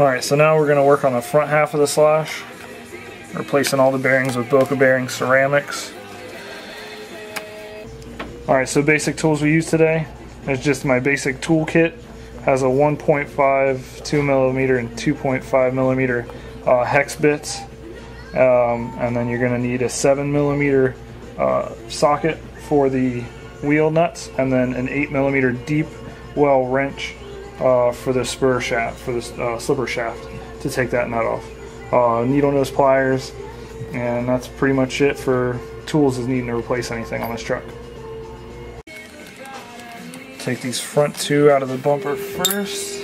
Alright, so now we're going to work on the front half of the slash, replacing all the bearings with Boca Bearing ceramics. Alright, so basic tools we use today is just my basic tool kit. Has a 1.5, 2mm, and 2.5mm hex bits. And then you're going to need a 7mm socket for the wheel nuts, and then an 8mm deep well wrench for the spur shaft, for the slipper shaft, to take that nut off. Needle nose pliers, and that's pretty much it for tools as needing to replace anything on this truck. Take these front two out of the bumper first.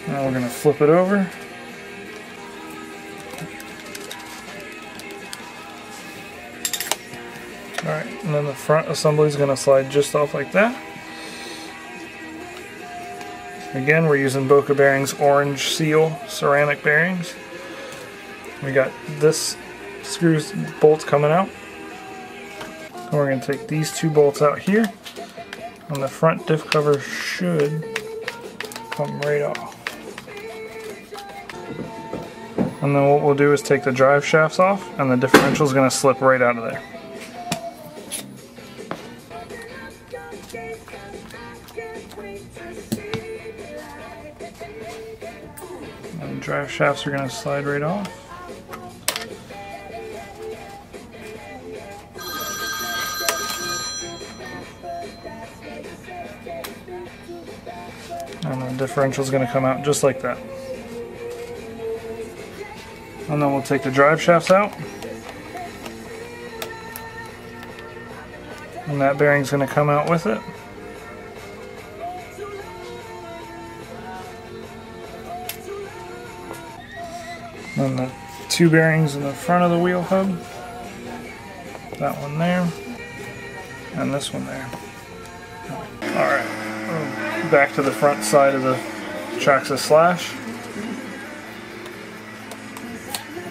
Now we're going to flip it over. Alright, and then the front assembly is going to slide just off like that. Again, we're using Boca Bearing's Orange Seal ceramic bearings. We got this screws bolts coming out. And we're going to take these two bolts out here. And the front diff cover should come right off. And then what we'll do is take the drive shafts off, and the differential is going to slip right out of there. And drive shafts are going to slide right off. And the differential is going to come out just like that. And then we'll take the drive shafts out. And that bearing's going to come out with it. And the two bearings in the front of the wheel hub. That one there. And this one there. Alright, back to the front side of the Traxxas slash.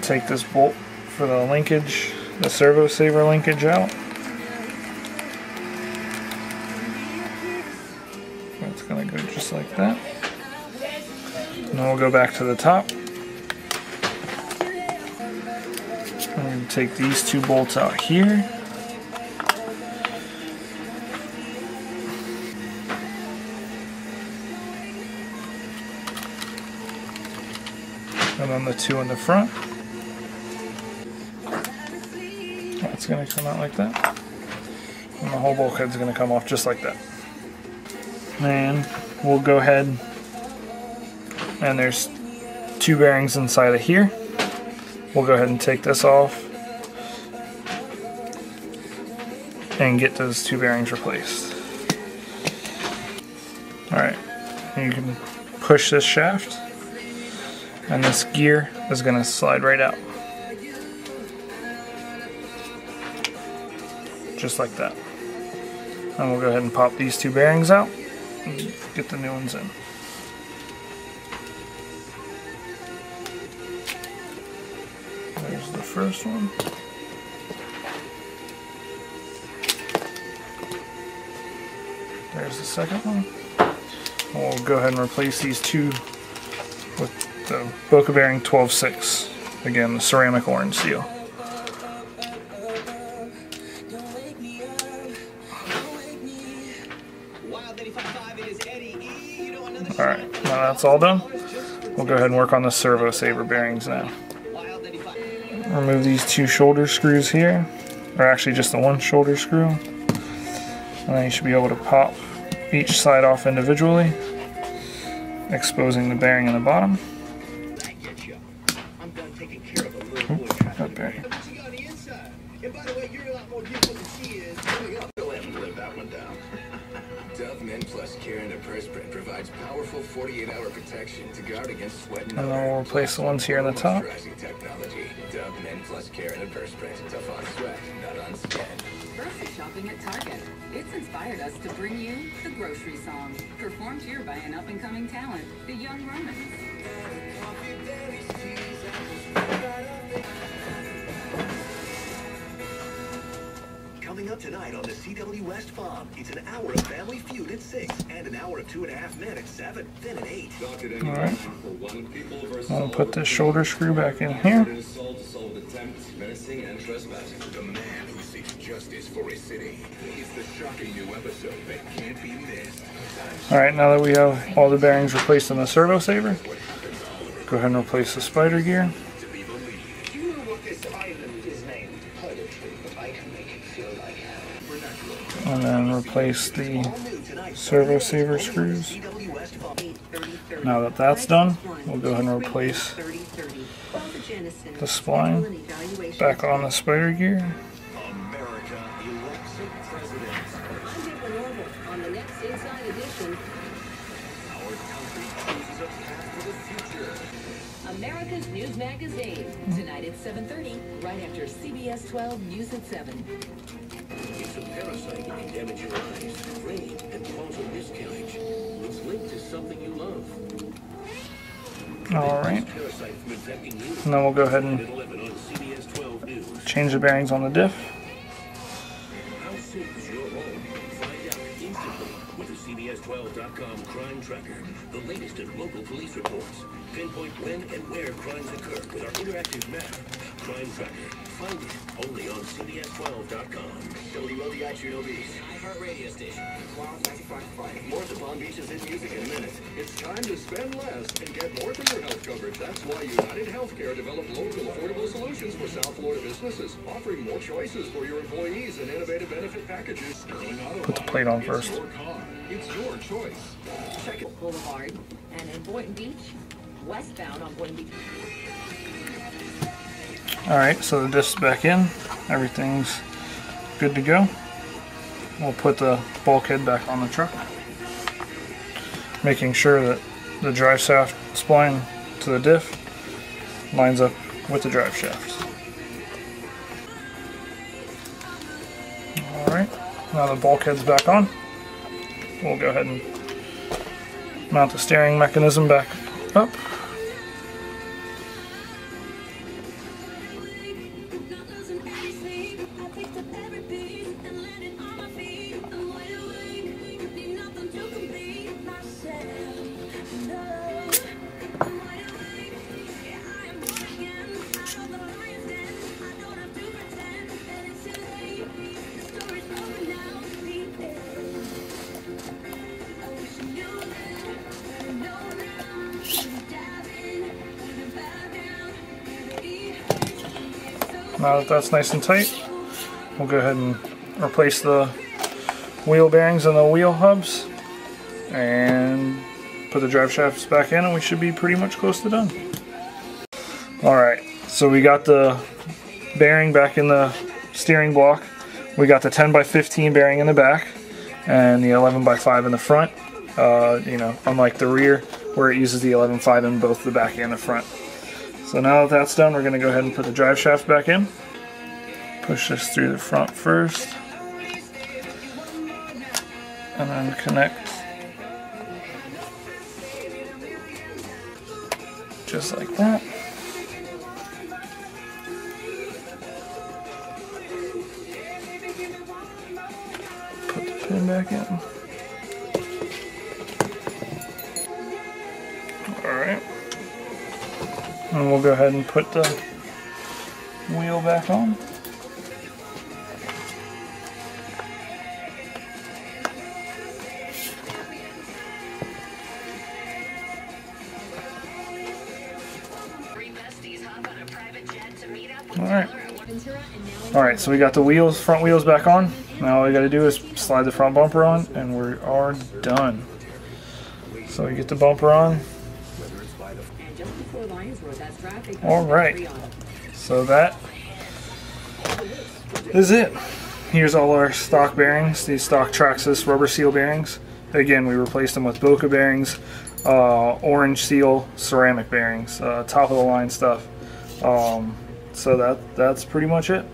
Take this bolt for the linkage, the servo saver linkage out. It's going to go just like that. And then we'll go back to the top. I'm going to take these two bolts out here. And then the two in the front. It's going to come out like that. And the whole bulkhead's going to come off just like that. And we'll go ahead, and there's two bearings inside of here. We'll go ahead and take this off and get those two bearings replaced. Alright, you can push this shaft, and this gear is going to slide right out. Just like that. And we'll go ahead and pop these two bearings out and get the new ones in. There's the first one. There's the second one. And we'll go ahead and replace these two with the Boca Bearing 12.6. Again, the ceramic orange seal. Alright, now that's all done. We'll go ahead and work on the servo saver bearings now. Remove these two shoulder screws here, or actually just the one shoulder screw. And then you should be able to pop each side off individually, exposing the bearing in the bottom. Oop, that bearing. Dove Men Plus Care and Antiperspirant provides powerful 48-hour protection to guard against sweat and then we'll replace the ones here in the top. Technology. Dove Men Plus Care and Antiperspirant. Tough on sweat, not on skin. Versus shopping at Target. It's inspired us to bring you the grocery song, performed here by an up-and-coming talent, the Young Romans. Coming up tonight on the CW West Bomb, it's an hour of Family Feud at 6 and an hour of 2.5 Men at 7, then at 8. Alright. I'll put this shoulder screw back in here. The man who seeks justice for his city. It's the shocking new episode that can't be missed. Alright, now that we have all the bearings replaced in the servo saver, go ahead and replace the spider gear. Do you know what this island is named? Purgatory, but I can make it feel like hell. And then replace the servo saver screws. Now that that's done, we'll go ahead and replace the spline back on the spider gear. America elects a president. I'm Deborah Norville on the next Inside Edition. Our country chooses a path to the future. America's News Magazine. Tonight at 7:30, right after CBS 12 News at 7. It's a parasite that can damage your eyes, brain, and cause a miscarriage. It's linked to something you love. Alright. Parasite from infecting you. And then we'll go ahead and At 11 on CBS 12 News. change the bearings on the diff. How safe is your home? Find out instantly with the CBS12.com Crime Tracker. The latest in local police reports. Pinpoint when and where crimes occur with our interactive map. Crime Tracker. Find it only on CBS12.com. WLDI-Chernobyl. iHeart radio station. Wild 95.5. More to Palm Beach's hit music in a minute. It's time to spend less and get more for your health coverage. That's why United Healthcare developed local affordable solutions for South Florida businesses, offering more choices for your employees and innovative benefit packages. Put the plate on first. It's your car. It's your choice. Check it. Boulevard. And in Boynton Beach, westbound on Boynton Beach. Alright, so the diff's back in. Everything's good to go. We'll put the bulkhead back on the truck, making sure that the drive shaft spline to the diff lines up with the drive shafts. Alright, now the bulkhead's back on. We'll go ahead and mount the steering mechanism back up. Now that that's nice and tight, we'll go ahead and replace the wheel bearings and the wheel hubs and put the drive shafts back in, and we should be pretty much close to done. Alright, so we got the bearing back in the steering block. We got the 10x15 bearing in the back and the 11x5 in the front. You know, unlike the rear where it uses the 11.5 in both the back and the front. So now that that's done, we're going to go ahead and put the drive shaft back in. Push this through the front first. And then connect. Just like that. Put the pin back in. Alright. And we'll go ahead and put the wheel back on. Alright. Alright, so we got the wheels, front wheels back on. Now all we gotta do is slide the front bumper on and we are done. So we get the bumper on. Alright, so that is it. Here's all our stock bearings, these stock Traxxas rubber seal bearings. Again, we replaced them with Boca bearings, orange seal ceramic bearings, top of the line stuff. So that's pretty much it.